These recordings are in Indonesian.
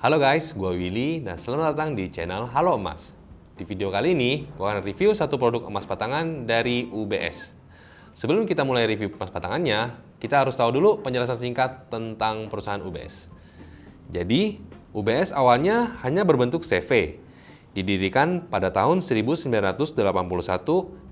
Halo guys, gue Willy dan selamat datang di channel Halo Emas. Di video kali ini, gue akan review satu produk emas batangan dari UBS. Sebelum kita mulai review emas batangannya, kita harus tahu dulu penjelasan singkat tentang perusahaan UBS. Jadi, UBS awalnya hanya berbentuk CV, didirikan pada tahun 1981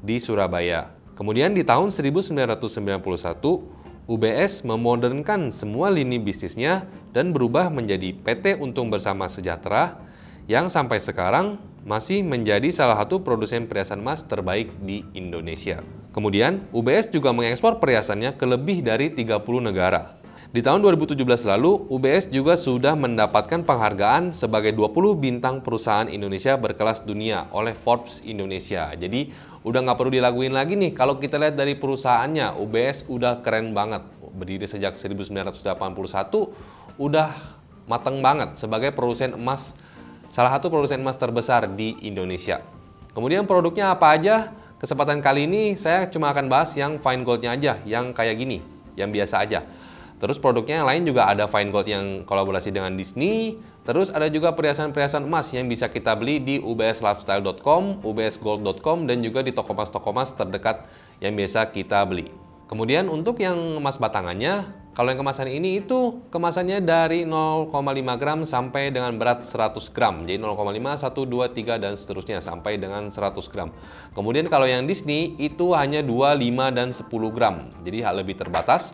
di Surabaya. Kemudian di tahun 1991, UBS memodernkan semua lini bisnisnya dan berubah menjadi PT Untung Bersama Sejahtera yang sampai sekarang masih menjadi salah satu produsen perhiasan emas terbaik di Indonesia. Kemudian, UBS juga mengekspor perhiasannya ke lebih dari 30 negara. Di tahun 2017 lalu, UBS juga sudah mendapatkan penghargaan sebagai 20 bintang perusahaan Indonesia berkelas dunia oleh Forbes Indonesia. Jadi, udah nggak perlu dilaguin lagi nih. Kalau kita lihat dari perusahaannya, UBS udah keren banget. Berdiri sejak 1981, udah mateng banget sebagai produsen emas, salah satu produsen emas terbesar di Indonesia. Kemudian produknya apa aja? Kesempatan kali ini saya cuma akan bahas yang fine goldnya aja, yang kayak gini, yang biasa aja. Terus produknya yang lain juga ada fine gold yang kolaborasi dengan Disney. Terus ada juga perhiasan-perhiasan emas yang bisa kita beli di ubslifestyle.com, ubsgold.com, dan juga di toko emas terdekat yang biasa kita beli. Kemudian untuk yang emas batangannya, kalau yang kemasan ini itu kemasannya dari 0,5 gram sampai dengan berat 100 gram. Jadi 0,5, 1, 2, 3, dan seterusnya sampai dengan 100 gram. Kemudian kalau yang Disney itu hanya 2, 5, dan 10 gram. Jadi lebih terbatas.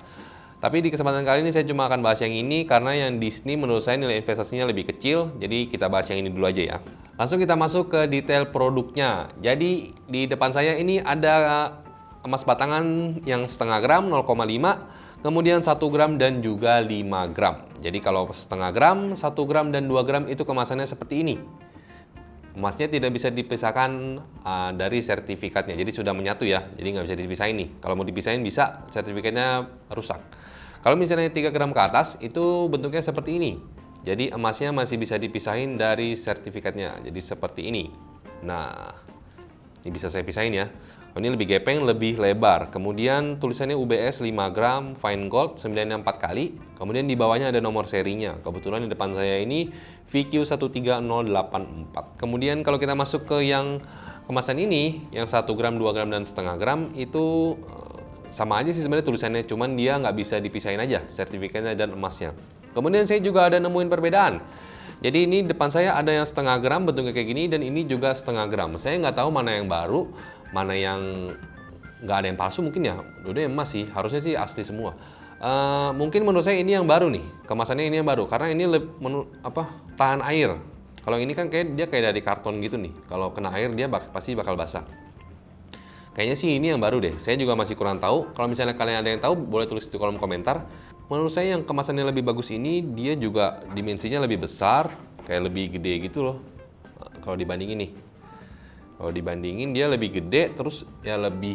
Tapi di kesempatan kali ini saya cuma akan bahas yang ini karena yang Disney menurut saya nilai investasinya lebih kecil. Jadi kita bahas yang ini dulu aja ya. Langsung kita masuk ke detail produknya. Jadi di depan saya ini ada emas batangan yang setengah gram 0,5, kemudian 1 gram dan juga 5 gram. Jadi kalau setengah gram, 1 gram dan 2 gram itu kemasannya seperti ini. Emasnya tidak bisa dipisahkan dari sertifikatnya, jadi sudah menyatu ya, jadi nggak bisa dipisahin nih. Kalau mau dipisahin bisa, sertifikatnya rusak. Kalau misalnya 3 gram ke atas, itu bentuknya seperti ini. Jadi emasnya masih bisa dipisahin dari sertifikatnya, jadi seperti ini. Nah, ini bisa saya pisahin ya. Ini lebih gepeng, lebih lebar. Kemudian tulisannya UBS 5 gram, fine gold 9 4 kali. Kemudian di bawahnya ada nomor serinya. Kebetulan di depan saya ini VQ13084. Kemudian kalau kita masuk ke yang kemasan ini, yang 1 gram, 2 gram, dan setengah gram, itu sama aja sih sebenarnya tulisannya. Cuman dia nggak bisa dipisahin aja sertifikatnya dan emasnya. Kemudian saya juga ada nemuin perbedaan. Jadi ini depan saya ada yang setengah gram bentuknya kayak gini, dan ini juga setengah gram. Saya nggak tahu mana yang baru, mana yang nggak ada yang palsu mungkin ya. Udah emas sih, harusnya sih asli semua. Mungkin menurut saya ini yang baru nih, kemasannya ini yang baru karena ini tahan air. Kalau ini kan dia kayak dari karton gitu nih. Kalau kena air dia pasti bakal basah. Kayaknya sih ini yang baru deh. Saya juga masih kurang tahu. Kalau misalnya kalian ada yang tahu, boleh tulis di kolom komentar. Menurut saya yang kemasannya lebih bagus ini, dia juga dimensinya lebih besar, kayak lebih gede gitu loh. Kalau dibandingin nih. Kalau dibandingin dia lebih gede, terus ya lebih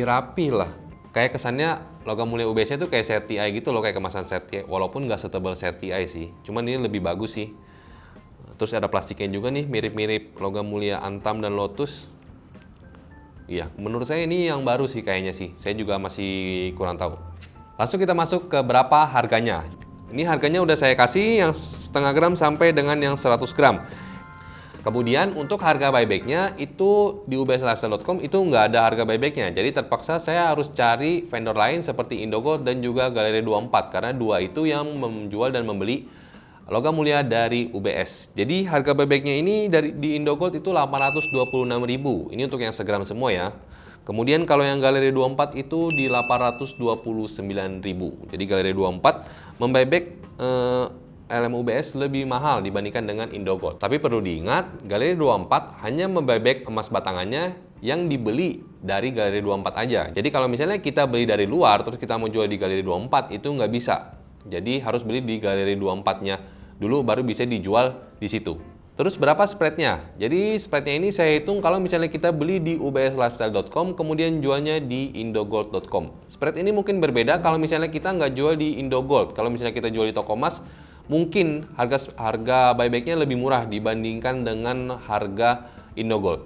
rapi lah. Kayak kesannya logam mulia UBS-nya tuh kayak CRTI gitu loh, kayak kemasan CRTI. Walaupun nggak setebal CRTI sih, cuman ini lebih bagus sih. Terus ada plastiknya juga nih, mirip-mirip logam mulia Antam dan Lotus. Iya, menurut saya ini yang baru sih kayaknya sih. Saya juga masih kurang tahu. Langsung kita masuk ke berapa harganya. Ini harganya udah saya kasih yang setengah gram sampai dengan yang 100 gram. Kemudian untuk harga buybacknya itu di ubslifestyle.com itu nggak ada harga buybacknya. Jadi terpaksa saya harus cari vendor lain seperti Indogold dan juga Galeri 24 karena dua itu yang menjual dan membeli logam mulia dari UBS. Jadi harga buybacknya ini di Indogold itu 826.000. Ini untuk yang segram semua ya. Kemudian kalau yang Galeri 24 itu di 829.000. Jadi Galeri 24 membuyback LM UBS lebih mahal dibandingkan dengan Indogold. Tapi perlu diingat, Galeri 24 hanya membuyback emas batangannya yang dibeli dari Galeri 24 aja. Jadi kalau misalnya kita beli dari luar terus kita mau jual di Galeri 24 itu nggak bisa. Jadi harus beli di Galeri 24-nya dulu baru bisa dijual di situ. Terus berapa spreadnya? Jadi spreadnya ini saya hitung kalau misalnya kita beli di ubslifestyle.com kemudian jualnya di indogold.com. Spread ini mungkin berbeda kalau misalnya kita nggak jual di Indogold. Kalau misalnya kita jual di toko emas, mungkin harga buybacknya lebih murah dibandingkan dengan harga Indogold.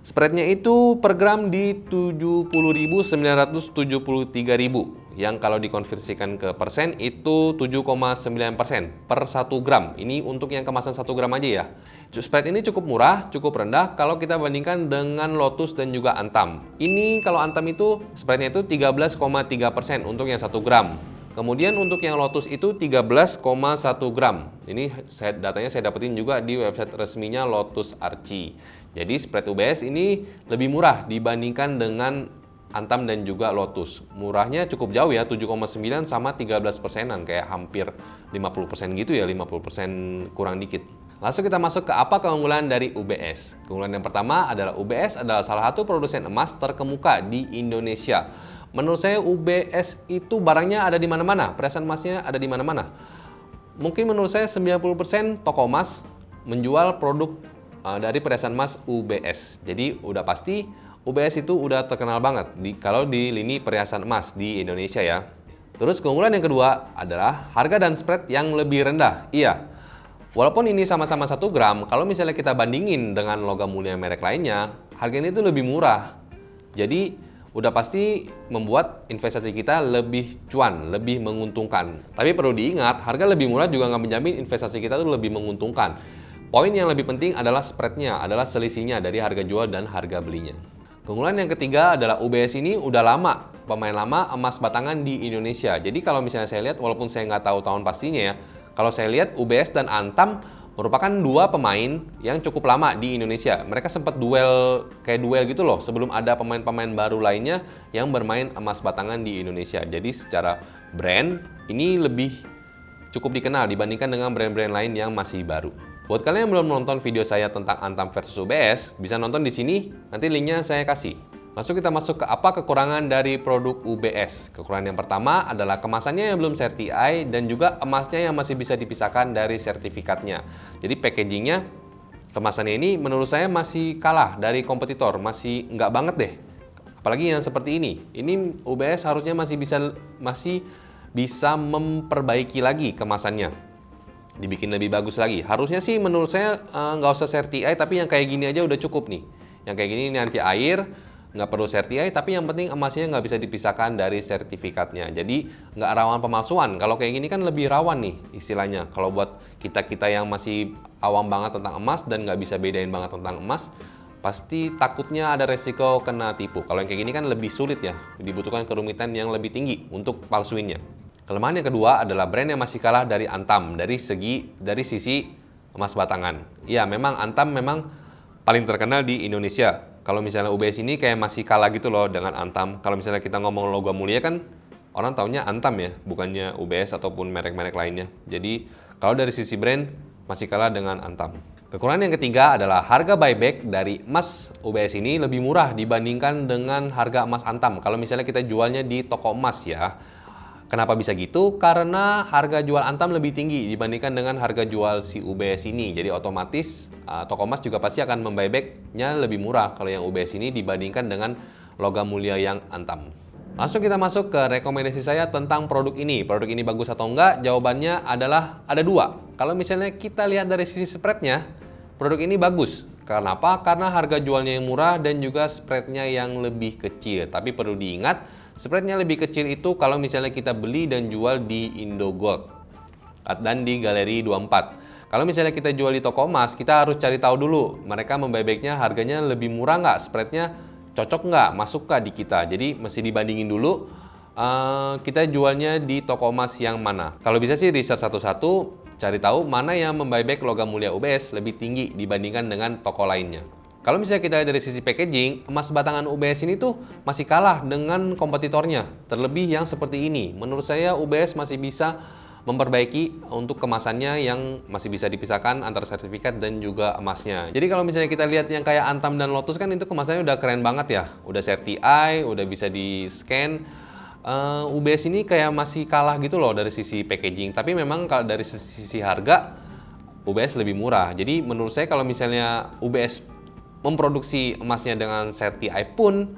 Spreadnya itu per gram di 70.973.000. yang kalau dikonversikan ke persen itu 7,9% per 1 gram. Ini untuk yang kemasan 1 gram aja ya. Spread ini cukup murah, cukup rendah kalau kita bandingkan dengan Lotus dan juga Antam. Ini kalau Antam itu spreadnya itu 13,3% untuk yang 1 gram. Kemudian untuk yang Lotus itu 13,1 gram. Ini datanya saya dapetin juga di website resminya Lotus Archie. Jadi spread UBS ini lebih murah dibandingkan dengan Antam dan juga Lotus. Murahnya cukup jauh ya, 7,9 sama 13%-an, kayak hampir 50% gitu ya, 50% kurang dikit. Langsung kita masuk ke apa keunggulan dari UBS. Keunggulan yang pertama adalah UBS adalah salah satu produsen emas terkemuka di Indonesia. Menurut saya UBS itu barangnya ada di mana-mana, perhiasan emasnya ada di mana-mana. Mungkin menurut saya 90% toko emas menjual produk dari perhiasan emas UBS. Jadi udah pasti UBS itu udah terkenal banget kalau di lini perhiasan emas di Indonesia ya. Terus keunggulan yang kedua adalah harga dan spread yang lebih rendah. Iya, walaupun ini sama-sama 1 gram, kalau misalnya kita bandingin dengan logam mulia merek lainnya, harganya itu lebih murah. Jadi udah pasti membuat investasi kita lebih cuan, lebih menguntungkan. Tapi perlu diingat, harga lebih murah juga nggak menjamin investasi kita itu lebih menguntungkan. Poin yang lebih penting adalah spreadnya, adalah selisihnya dari harga jual dan harga belinya. Keunggulan yang ketiga adalah UBS ini udah lama, pemain lama emas batangan di Indonesia. Jadi kalau misalnya saya lihat, walaupun saya nggak tahu tahun pastinya ya, kalau saya lihat UBS dan Antam merupakan dua pemain yang cukup lama di Indonesia. Mereka sempat duel gitu loh, sebelum ada pemain-pemain baru lainnya yang bermain emas batangan di Indonesia. Jadi secara brand, ini lebih cukup dikenal dibandingkan dengan brand-brand lain yang masih baru. Buat kalian yang belum nonton video saya tentang Antam versus UBS, bisa nonton di sini, nanti linknya saya kasih. Langsung kita masuk ke apa kekurangan dari produk UBS. Kekurangan yang pertama adalah kemasannya yang belum certified dan juga emasnya yang masih bisa dipisahkan dari sertifikatnya. Jadi packagingnya, kemasannya ini menurut saya masih kalah dari kompetitor, masih nggak banget deh. Apalagi yang seperti ini. Ini UBS harusnya masih bisa memperbaiki lagi kemasannya, dibikin lebih bagus lagi. Harusnya sih menurut saya nggak usah certified, tapi yang kayak gini aja udah cukup nih. Yang kayak gini anti air, nggak perlu certified, tapi yang penting emasnya nggak bisa dipisahkan dari sertifikatnya. Jadi nggak rawan pemalsuan. Kalau kayak gini kan lebih rawan nih istilahnya. Kalau buat kita-kita yang masih awam banget tentang emas dan nggak bisa bedain banget tentang emas, pasti takutnya ada resiko kena tipu. Kalau yang kayak gini kan lebih sulit ya, dibutuhkan kerumitan yang lebih tinggi untuk palsuinnya. Kelemahan yang kedua adalah brand yang masih kalah dari Antam dari sisi emas batangan. Ya, memang Antam memang paling terkenal di Indonesia. Kalau misalnya UBS ini kayak masih kalah gitu loh dengan Antam. Kalau misalnya kita ngomong logam mulia kan orang taunya Antam ya, bukannya UBS ataupun merek-merek lainnya. Jadi kalau dari sisi brand masih kalah dengan Antam. Kekurangan yang ketiga adalah harga buyback dari emas UBS ini lebih murah dibandingkan dengan harga emas Antam. Kalau misalnya kita jualnya di toko emas ya. Kenapa bisa gitu? Karena harga jual Antam lebih tinggi dibandingkan dengan harga jual si UBS ini. Jadi otomatis toko emas juga pasti akan membuybacknya lebih murah kalau yang UBS ini dibandingkan dengan logam mulia yang Antam. Langsung kita masuk ke rekomendasi saya tentang produk ini. Produk ini bagus atau enggak? Jawabannya adalah ada dua. Kalau misalnya kita lihat dari sisi spreadnya, produk ini bagus. Kenapa? Karena harga jualnya yang murah dan juga spreadnya yang lebih kecil. Tapi perlu diingat, spreadnya lebih kecil itu kalau misalnya kita beli dan jual di Indogold dan di Galeri 24. Kalau misalnya kita jual di toko emas, kita harus cari tahu dulu mereka membuybacknya harganya lebih murah nggak, spreadnya cocok nggak, masuk nggak di kita. Jadi mesti dibandingin dulu kita jualnya di toko emas yang mana. Kalau bisa sih riset satu-satu, cari tahu mana yang membuyback logam mulia UBS lebih tinggi dibandingkan dengan toko lainnya. Kalau misalnya kita lihat dari sisi packaging, emas batangan UBS ini tuh masih kalah dengan kompetitornya. Terlebih yang seperti ini. Menurut saya UBS masih bisa memperbaiki untuk kemasannya yang masih bisa dipisahkan antara sertifikat dan juga emasnya. Jadi kalau misalnya kita lihat yang kayak Antam dan Lotus kan itu kemasannya udah keren banget ya. Udah certified, udah bisa di-scan. UBS ini kayak masih kalah gitu loh dari sisi packaging. Tapi memang kalau dari sisi harga, UBS lebih murah. Jadi menurut saya kalau misalnya UBS memproduksi emasnya dengan certified pun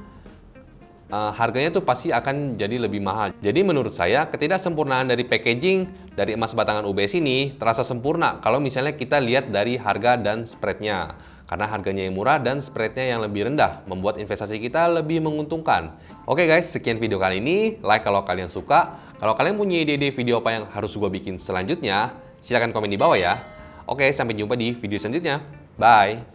harganya tuh pasti akan jadi lebih mahal. Jadi menurut saya ketidaksempurnaan dari packaging dari emas batangan UBS ini terasa sempurna kalau misalnya kita lihat dari harga dan spreadnya. Karena harganya yang murah dan spreadnya yang lebih rendah, membuat investasi kita lebih menguntungkan. Oke guys, sekian video kali ini. Like kalau kalian suka. Kalau kalian punya ide-ide video apa yang harus gue bikin selanjutnya, silahkan komen di bawah ya. Oke, sampai jumpa di video selanjutnya. Bye!